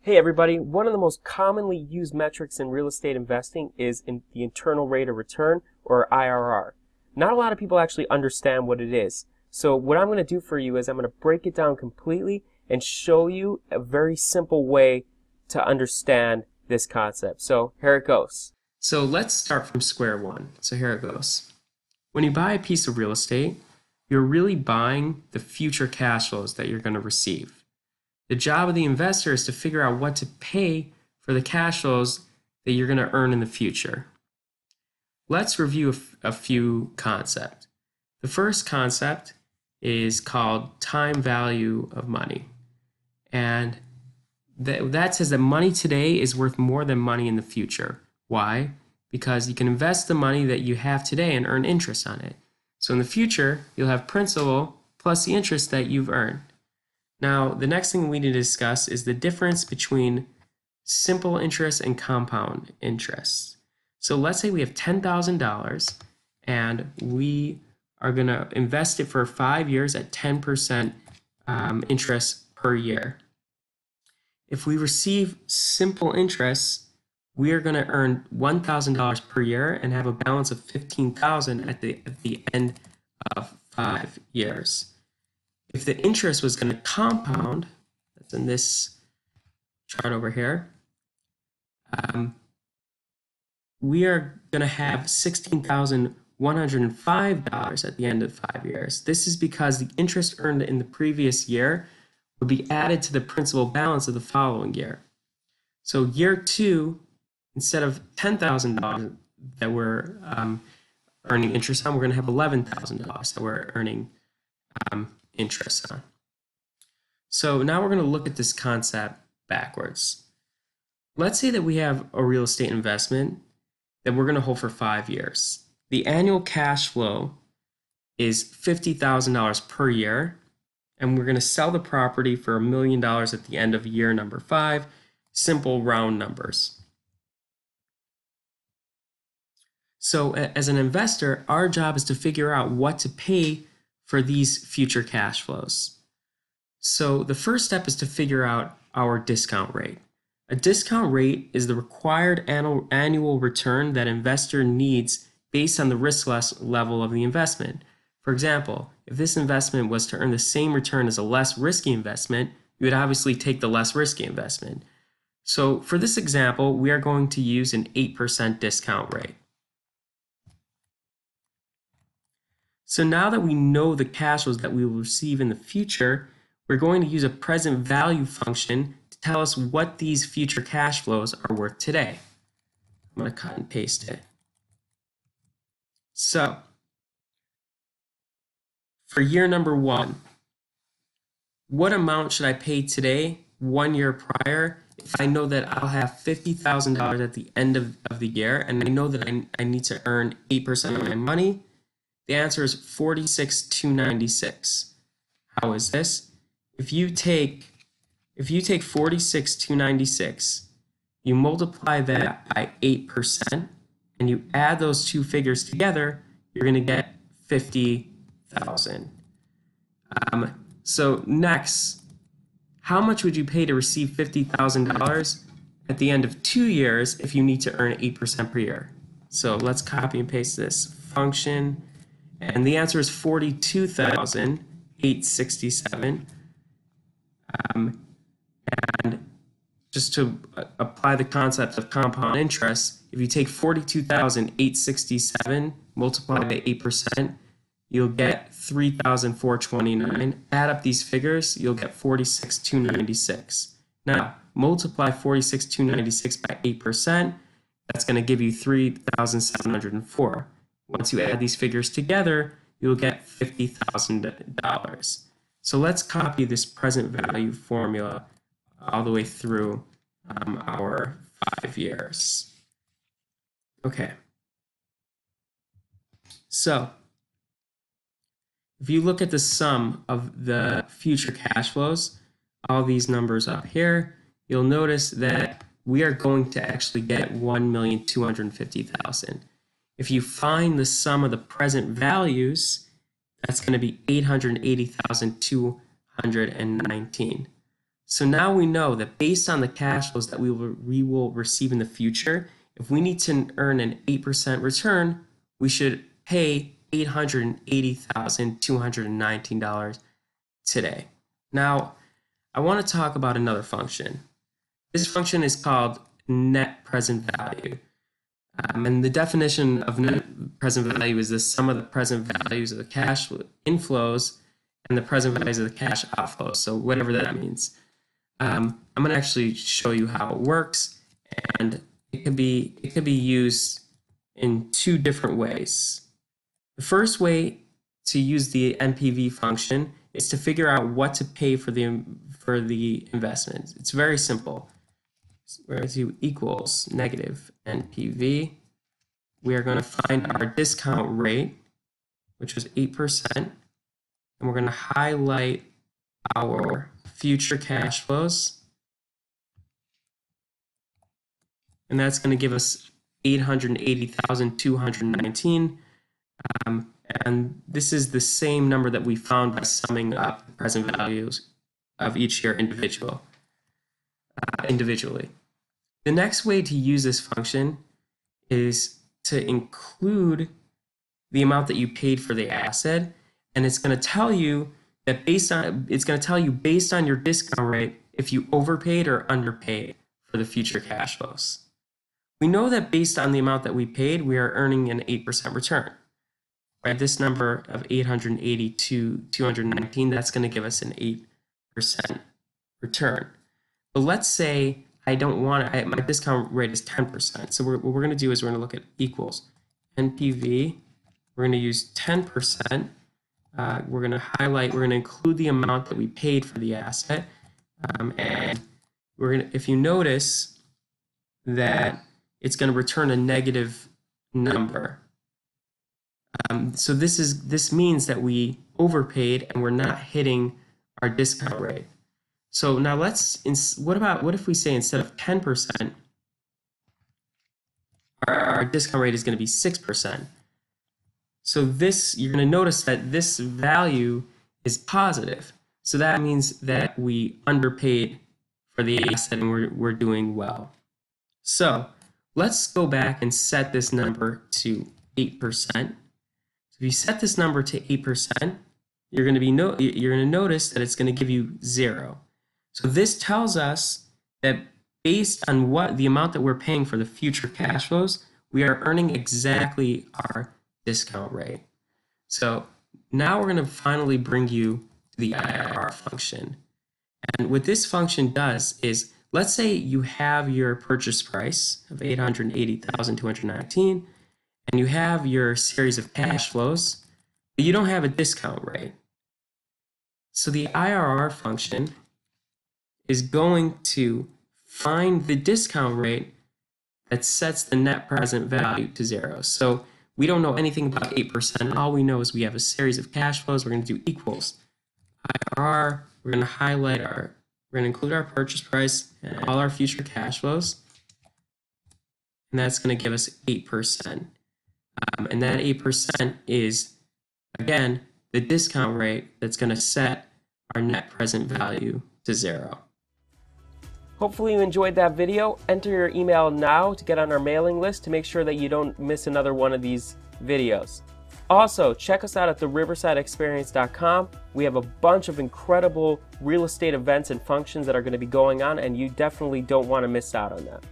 Hey everybody, one of the most commonly used metrics in real estate investing is the internal rate of return, or IRR. Not a lot of people actually understand what it is. So what I'm going to do for you is I'm going to break it down completely and show you a very simple way to understand this concept. So here it goes. So let's start from square one. So here it goes. When you buy a piece of real estate, you're really buying the future cash flows that you're going to receive. The job of the investor is to figure out what to pay for the cash flows that you're going to earn in the future. Let's review a few concepts. The first concept is called time value of money. And that says that money today is worth more than money in the future. Why? Because you can invest the money that you have today and earn interest on it. So in the future, you'll have principal plus the interest that you've earned. Now, the next thing we need to discuss is the difference between simple interest and compound interest. So let's say we have $10,000 and we are going to invest it for 5 years at 10% interest per year. If we receive simple interest, we are going to earn $1,000 per year and have a balance of $15,000 at the end of 5 years. If the interest was going to compound, that's in this chart over here, we are going to have $16,105 at the end of 5 years. This is because the interest earned in the previous year would be added to the principal balance of the following year. So year two, instead of $10,000 that we're earning interest on, we're going to have $11,000 that we're earning interest on. So now we're going to look at this concept backwards. Let's say that we have a real estate investment that we're going to hold for 5 years. The annual cash flow is $50,000 per year, and we're going to sell the property for $1 million at the end of year number 5. Simple round numbers. So as an investor, our job is to figure out what to pay for these future cash flows. So the first step is to figure out our discount rate. A discount rate is the required annual return that investor needs based on the risk level of the investment. For example, if this investment was to earn the same return as a less risky investment, you would obviously take the less risky investment. So for this example, we are going to use an 8% discount rate. So now that we know the cash flows that we will receive in the future, we're going to use a present value function to tell us what these future cash flows are worth today. I'm going to cut and paste it. So for year number 1, what amount should I pay today, 1 year prior, if I know that I'll have $50,000 at the end of the year and I know that I need to earn 8% of my money? The answer is $46,296. How is this? If you take $46,296, you multiply that by 8%, and you add those two figures together, you're going to get 50,000. So next, how much would you pay to receive $50,000 at the end of 2 years if you need to earn 8% per year? So let's copy and paste this function. And the answer is $42,867. And just to apply the concept of compound interest, if you take $42,867 multiplied by 8%, you'll get $3,429. Add up these figures, you'll get $46,296. Now, multiply $46,296 by 8%, that's going to give you $3,704. Once you add these figures together, you'll get $50,000. So let's copy this present value formula all the way through our 5 years. Okay. So if you look at the sum of the future cash flows, all these numbers up here, you'll notice that we are going to actually get $1,250,000. If you find the sum of the present values, that's going to be $880,219. So now we know that based on the cash flows that we will receive in the future, if we need to earn an 8% return, we should pay $880,219 today. Now, I want to talk about another function. This function is called net present value. And the definition of net present value is the sum of the present values of the cash inflows and the present values of the cash outflows. So whatever that means. I'm going to actually show you how it works, and it could be used in two different ways. The first way to use the NPV function is to figure out what to pay for the investment. It's very simple. We're going to equals negative NPV. We are going to find our discount rate, which was 8%, and we're going to highlight our future cash flows, and that's going to give us 880,219, and this is the same number that we found by summing up the present values of each year individually. The next way to use this function is to include the amount that you paid for the asset, and it's going to tell you that based on your discount rate if you overpaid or underpaid for the future cash flows. We know that based on the amount that we paid, we are earning an 8% return. Right? This number of 882,219, that's going to give us an 8% return. But let's say I don't want it, my discount rate is 10%. So what we're going to do is we're going to look at equals NPV. We're going to use 10%. We're going to highlight, we're going to include the amount that we paid for the asset. And we're going to, if you notice that it's going to return a negative number. So this means that we overpaid and we're not hitting our discount rate. So now what if we say instead of 10%, our discount rate is going to be 6%. So you're going to notice that this value is positive. So that means that we underpaid for the asset and we're doing well. So let's go back and set this number to 8%. So if you set this number to 8%, you're going to notice that it's going to give you 0. So this tells us that based on the amount that we're paying for the future cash flows, we are earning exactly our discount rate. So now we're going to finally bring you to the IRR function. And what this function does is, let's say you have your purchase price of 880,219, and you have your series of cash flows, but you don't have a discount rate. So the IRR function is going to find the discount rate that sets the net present value to 0. So we don't know anything about 8%. All we know is we have a series of cash flows. We're going to do equals IRR. We're going to highlight we're going to include our purchase price and all our future cash flows. And that's going to give us 8%. And that 8% is, again, the discount rate that's going to set our net present value to 0. Hopefully you enjoyed that video. Enter your email now to get on our mailing list to make sure that you don't miss another one of these videos. Also, check us out at theriversideexperience.com. We have a bunch of incredible real estate events and functions that are going to be going on, and you definitely don't want to miss out on that.